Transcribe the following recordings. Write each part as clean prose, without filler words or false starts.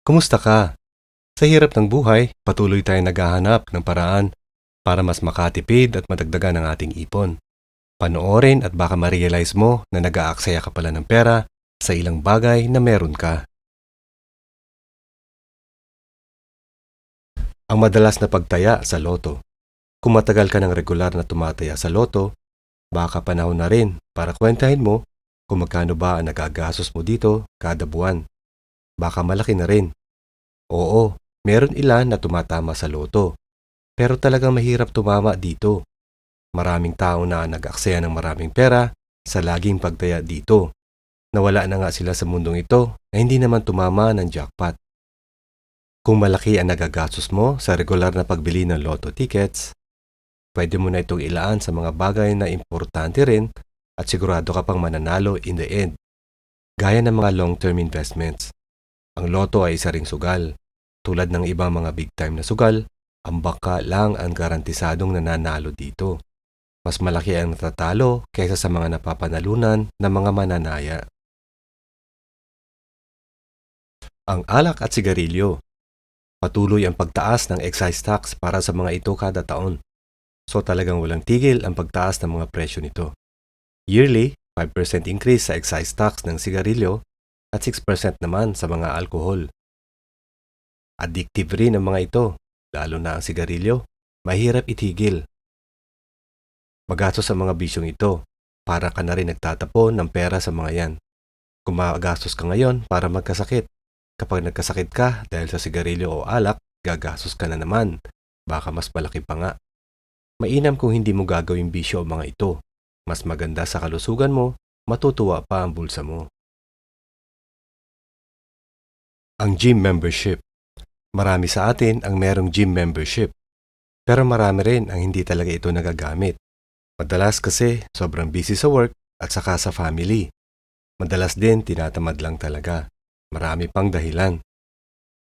Kumusta ka? Sa hirap ng buhay, patuloy tayong naghahanap ng paraan para mas makatipid at madagdagan ang ating ipon. Panoorin at baka ma-realize mo na nag-aaksaya ka pala ng pera sa ilang bagay na meron ka. Ang madalas na pagtaya sa loto. Kung matagal ka ng regular na tumataya sa loto, baka panahon na rin para kwentahin mo kung magkano ba ang nagagastos mo dito kada buwan. Baka malaki na rin. Oo, meron ilan na tumatama sa loto. Pero talagang mahirap tumama dito. Maraming tao na nag-aksaya ng maraming pera sa laging pagtaya dito. Nawala na nga sila sa mundong ito na hindi naman tumama ng jackpot. Kung malaki ang nagagastos mo sa regular na pagbili ng lotto tickets, pwede mo na itong ilaan sa mga bagay na importante rin at sigurado ka pang mananalo in the end. Gaya ng mga long-term investments. Ang loto ay isa ring sugal. Tulad ng ibang mga big-time na sugal, ang baka lang ang garantisadong nananalo dito. Mas malaki ang natatalo kaysa sa mga napapanalunan ng mga mananaya. Ang alak at sigarilyo. Patuloy ang pagtaas ng excise tax para sa mga ito kada taon. So talagang walang tigil ang pagtaas ng mga presyo nito. Yearly, 5% increase sa excise tax ng sigarilyo at 6% naman sa mga alkohol. Addictive rin ang mga ito, lalo na ang sigarilyo. Mahirap itigil. Magastos sa mga bisyong ito, para ka na rin nagtatapon ng pera sa mga yan. Kung magastos ka ngayon para magkasakit, kapag nagkasakit ka dahil sa sigarilyo o alak, gagastos ka na naman. Baka mas malaki pa nga. Mainam kung hindi mo gagawing bisyo ang mga ito. Mas maganda sa kalusugan mo, matutuwa pa ang bulsa mo. Ang gym membership. Marami sa atin ang merong gym membership. Pero marami rin ang hindi talaga ito nagagamit. Madalas kasi sobrang busy sa work at saka sa family. Madalas din tinatamad lang talaga. Marami pang dahilan.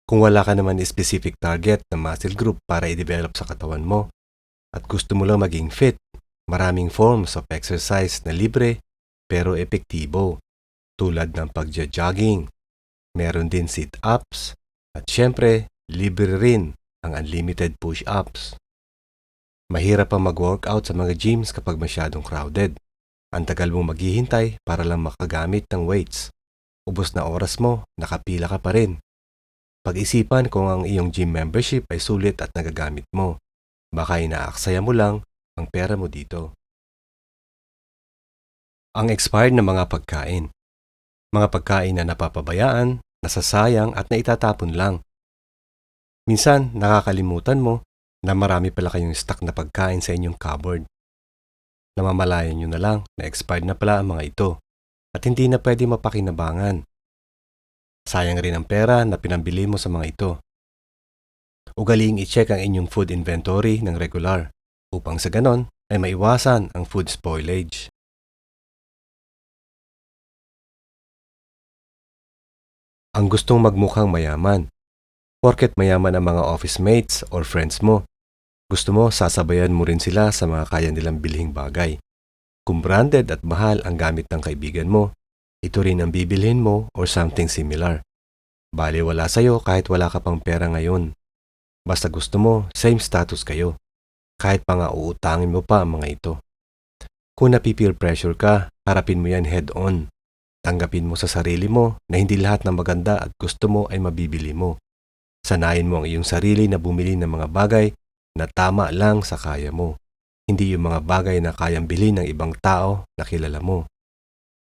Kung wala ka naman specific target na muscle group para i-develop sa katawan mo at gusto mo lang maging fit, maraming forms of exercise na libre pero epektibo tulad ng pagja-jogging. Meron din sit-ups at syempre libre rin ang unlimited push-ups. Mahirap pa mag-workout sa mga gyms kapag masyadong crowded. Ang tagal mong maghihintay para lang makagamit ng weights. Ubos na oras mo, nakapila ka pa rin. Pag-isipan kung ang iyong gym membership ay sulit at nagagamit mo. Baka inaaksaya mo lang ang pera mo dito. Ang expired na mga pagkain. Mga pagkain na napapabayaan, nasasayang at naitatapon lang. Minsan, nakakalimutan mo na marami pala kayong stock na pagkain sa inyong cupboard. Namamalayan nyo na lang na expired na pala ang mga ito at hindi na pwede mapakinabangan. Sayang rin ang pera na pinambili mo sa mga ito. Ugaliing i-check ang inyong food inventory ng regular upang sa ganon ay maiwasan ang food spoilage. Ang gustong magmukhang mayaman. Porket mayaman ang mga office mates or friends mo, gusto mo sasabayan mo rin sila sa mga kaya nilang bilhing bagay. Kung branded at mahal ang gamit ng kaibigan mo, ito rin ang bibilhin mo or something similar. Bale wala sa'yo kahit wala ka pang pera ngayon. Basta gusto mo, same status kayo. Kahit pa nga uutangin mo pa ang mga ito. Kung napipeer pressure ka, harapin mo yan head on. Tanggapin mo sa sarili mo na hindi lahat ng maganda at gusto mo ay mabibili mo. Sanayin mo ang iyong sarili na bumili ng mga bagay na tama lang sa kaya mo. Hindi yung mga bagay na kayang bilhin ng ibang tao na kilala mo.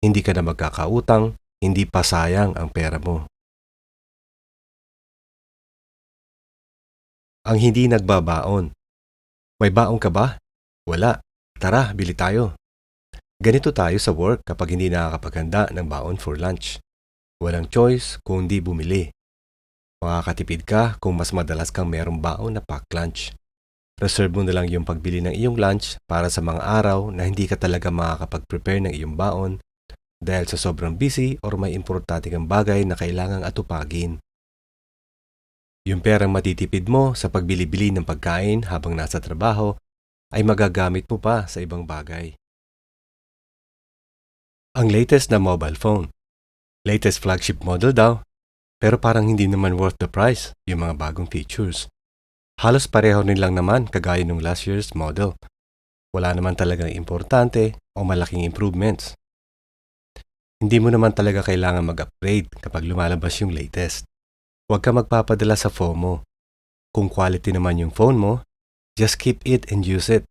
Hindi ka na magkakautang, hindi pa sayang ang pera mo. Ang hindi nagbabaon. May baon ka ba? Wala. Tara, bili tayo. Ganito tayo sa work kapag hindi nakakapaghanda ng baon for lunch. Walang choice kung hindi bumili. Makakatipid ka kung mas madalas kang merong baon na pack lunch. Reserve mo na lang yung pagbili ng iyong lunch para sa mga araw na hindi ka talaga makakapag-prepare ng iyong baon dahil sa sobrang busy or may importante kang bagay na kailangang atupagin. Yung perang matitipid mo sa pagbili-bili ng pagkain habang nasa trabaho ay magagamit mo pa sa ibang bagay. Ang latest na mobile phone. Latest flagship model daw. Pero parang hindi naman worth the price yung mga bagong features. Halos pareho rin lang naman kagaya nung last year's model. Wala naman talagang importante o malaking improvements. Hindi mo naman talaga kailangan mag-upgrade kapag lumalabas yung latest. Huwag ka magpapadala sa FOMO. Kung quality naman yung phone mo, just keep it and use it.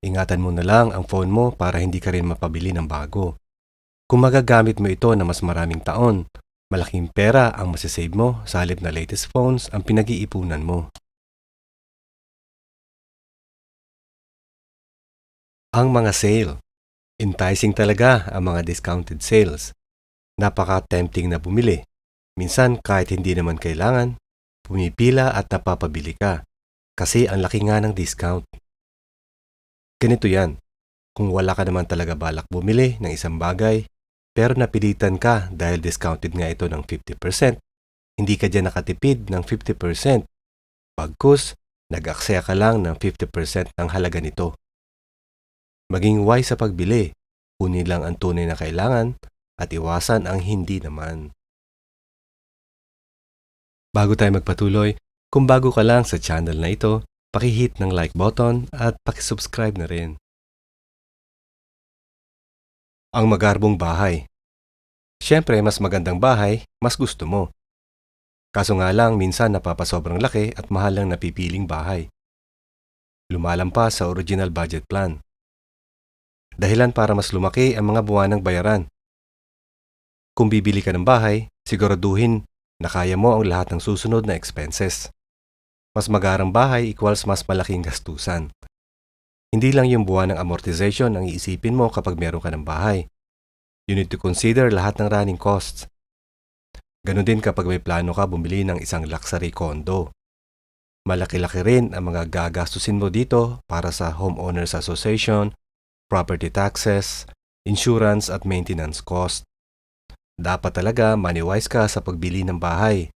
Ingatan mo na lang ang phone mo para hindi ka rin mapabili ng bago. Kung magagamit mo ito na mas maraming taon, malaking pera ang masisave mo sa halip na latest phones ang pinag-iipunan mo. Ang mga sale. Enticing talaga ang mga discounted sales. Napaka-tempting na bumili. Minsan kahit hindi naman kailangan, pumipila at napapabili ka. Kasi ang laki nga ng discount. Ganito yan. Kung wala ka naman talaga balak bumili ng isang bagay, pero napilitan ka dahil discounted nga ito ng 50%, hindi ka dyan nakatipid ng 50%. Pagkus, nag-aksaya ka lang ng 50% ng halaga nito. Maging wise sa pagbili. Kunin lang ang tunay na kailangan at iwasan ang hindi naman. Bago tayo magpatuloy, kung bago ka lang sa channel na ito, paki-hit ng like button at paki-subscribe na rin. Ang magarbong bahay. Siyempre, mas magandang bahay, mas gusto mo. Kaso nga lang, minsan napapasobrang laki at mahal ang napipiling bahay. Lumalampas sa original budget plan. Dahilan para mas lumaki ang mga buwanang bayaran. Kung bibili ka ng bahay, siguraduhin na kaya mo ang lahat ng susunod na expenses. Mas magarang bahay equals mas malaking gastusan. Hindi lang yung buwan ng amortization ang iisipin mo kapag meron ka ng bahay. You need to consider lahat ng running costs. Ganon din kapag may plano ka bumili ng isang luxury condo. Malaki-laki rin ang mga gagastusin mo dito para sa homeowners association, property taxes, insurance at maintenance cost. Dapat talaga money-wise ka sa pagbili ng bahay,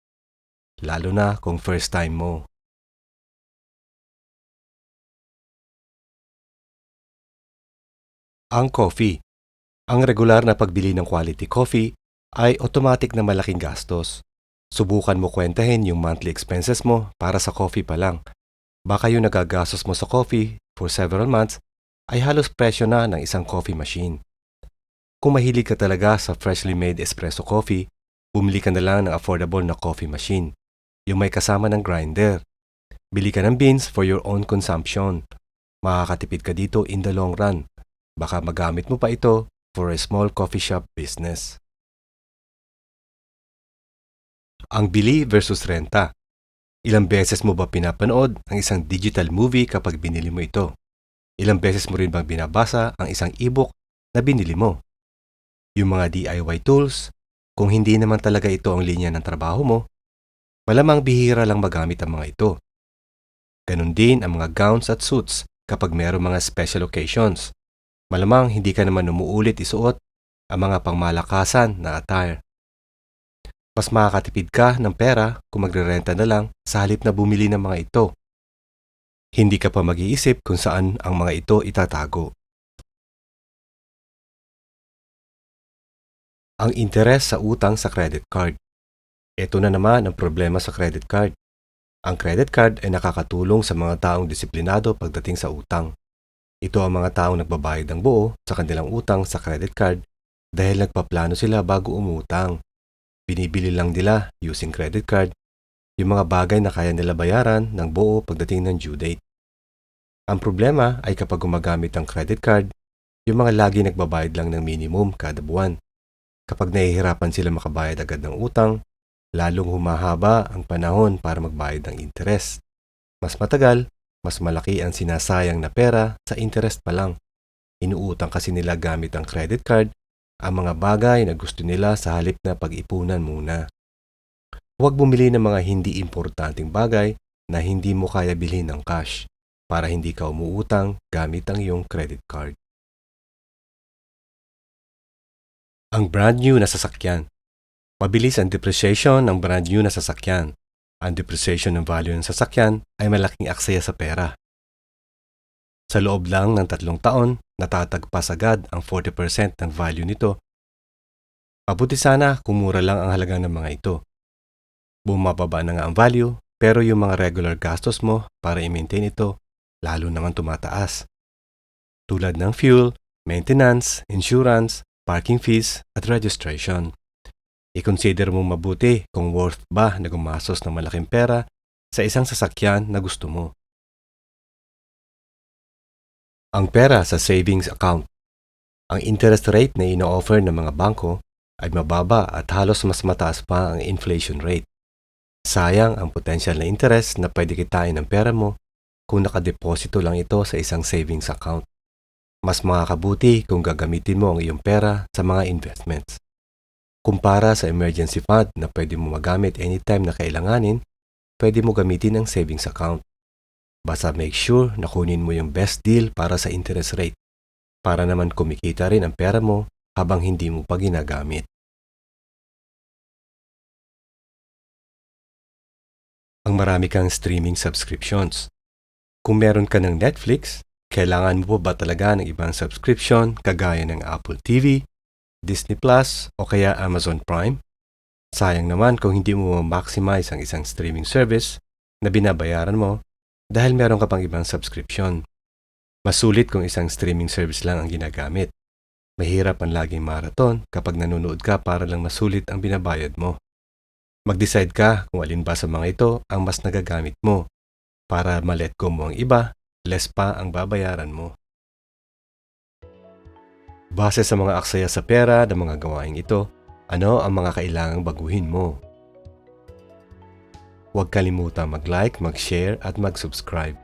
lalo na kung first time mo. Ang coffee. Ang regular na pagbili ng quality coffee ay automatic na malaking gastos. Subukan mo kwentahin yung monthly expenses mo para sa coffee pa lang. Baka yung nagagastos mo sa coffee for several months ay halos presyo na ng isang coffee machine. Kung mahilig ka talaga sa freshly made espresso coffee, bumili ka na lang ng affordable na coffee machine, yung may kasama ng grinder. Bili ka ng beans for your own consumption. Makakatipid ka dito in the long run. Baka magamit mo pa ito for a small coffee shop business. Ang bili versus renta. Ilang beses mo ba pinapanood ang isang digital movie kapag binili mo ito? Ilang beses mo rin bang binabasa ang isang ebook na binili mo? Yung mga DIY tools, kung hindi naman talaga ito ang linya ng trabaho mo, malamang bihira lang magamit ang mga ito. Ganon din ang mga gowns at suits kapag mayroong mga special occasions. Malamang hindi ka naman umuulit isuot ang mga pangmalakasan na attire. Mas makakatipid ka ng pera kung magre-renta na lang sa halip na bumili ng mga ito. Hindi ka pa mag-iisip kung saan ang mga ito itatago. Ang interes sa utang sa credit card. Ito na naman ang problema sa credit card. Ang credit card ay nakakatulong sa mga taong disiplinado pagdating sa utang. Ito ang mga taong nagbabayad ng buo sa kanilang utang sa credit card dahil nagpaplano sila bago umutang. Binibili lang nila using credit card yung mga bagay na kaya nila bayaran ng buo pagdating ng due date. Ang problema ay kapag gumagamit ng credit card, yung mga lagi nagbabayad lang ng minimum kada buwan. Kapag nahihirapan sila makabayad agad ng utang, lalong humahaba ang panahon para magbayad ng interest. Mas matagal, mas malaki ang sinasayang na pera sa interest pa lang. Inuutang kasi nila gamit ang credit card ang mga bagay na gusto nila sa halip na pag-ipunan muna. Huwag bumili ng mga hindi importanteng bagay na hindi mo kaya bilhin ng cash para hindi ka umuutang gamit ang iyong credit card. Ang brand new na sasakyan. Mabilis ang depreciation ng brand new na sasakyan. Ang depreciation ng value ng sasakyan ay malaking aksaya sa pera. Sa loob lang ng 3 taon, natatagpas agad ang 40% ng value nito. Mabuti sana kung mura lang ang halaga ng mga ito. Bumababa na nga ang value, pero yung mga regular gastos mo para i-maintain ito, lalo naman tumataas. Tulad ng fuel, maintenance, insurance, parking fees, at registration. I-consider mong mabuti kung worth ba na gumastos ng malaking pera sa isang sasakyan na gusto mo. Ang pera sa savings account. Ang interest rate na ino-offer ng mga bangko ay mababa at halos mas mataas pa ang inflation rate. Sayang ang potensyal na interest na pwede kitain ng pera mo kung nakadeposito lang ito sa isang savings account. Mas makakabuti kung gagamitin mo ang iyong pera sa mga investments. Kumpara sa emergency fund na pwede mo magamit anytime na kailanganin, pwede mo gamitin ang savings account. Basta make sure na kunin mo yung best deal para sa interest rate, para naman kumikita rin ang pera mo habang hindi mo pa ginagamit. Ang marami kang streaming subscriptions. Kung meron ka ng Netflix, kailangan mo ba talaga ng ibang subscription kagaya ng Apple TV, Disney Plus o kaya Amazon Prime? Sayang naman kung hindi mo ma-maximize ang isang streaming service na binabayaran mo dahil meron ka pang ibang subscription. Mas sulit kung isang streaming service lang ang ginagamit. Mahirap ang laging marathon kapag nanonood ka para lang masulit ang binabayad mo. Mag-decide ka kung alin ba sa mga ito ang mas nagagamit mo para ma-let go mo ang iba, less pa ang babayaran mo. Base sa mga aksaya sa pera ng mga gawaing ito, ano ang mga kailangang baguhin mo? Huwag kalimutang mag-like, mag-share at mag-subscribe.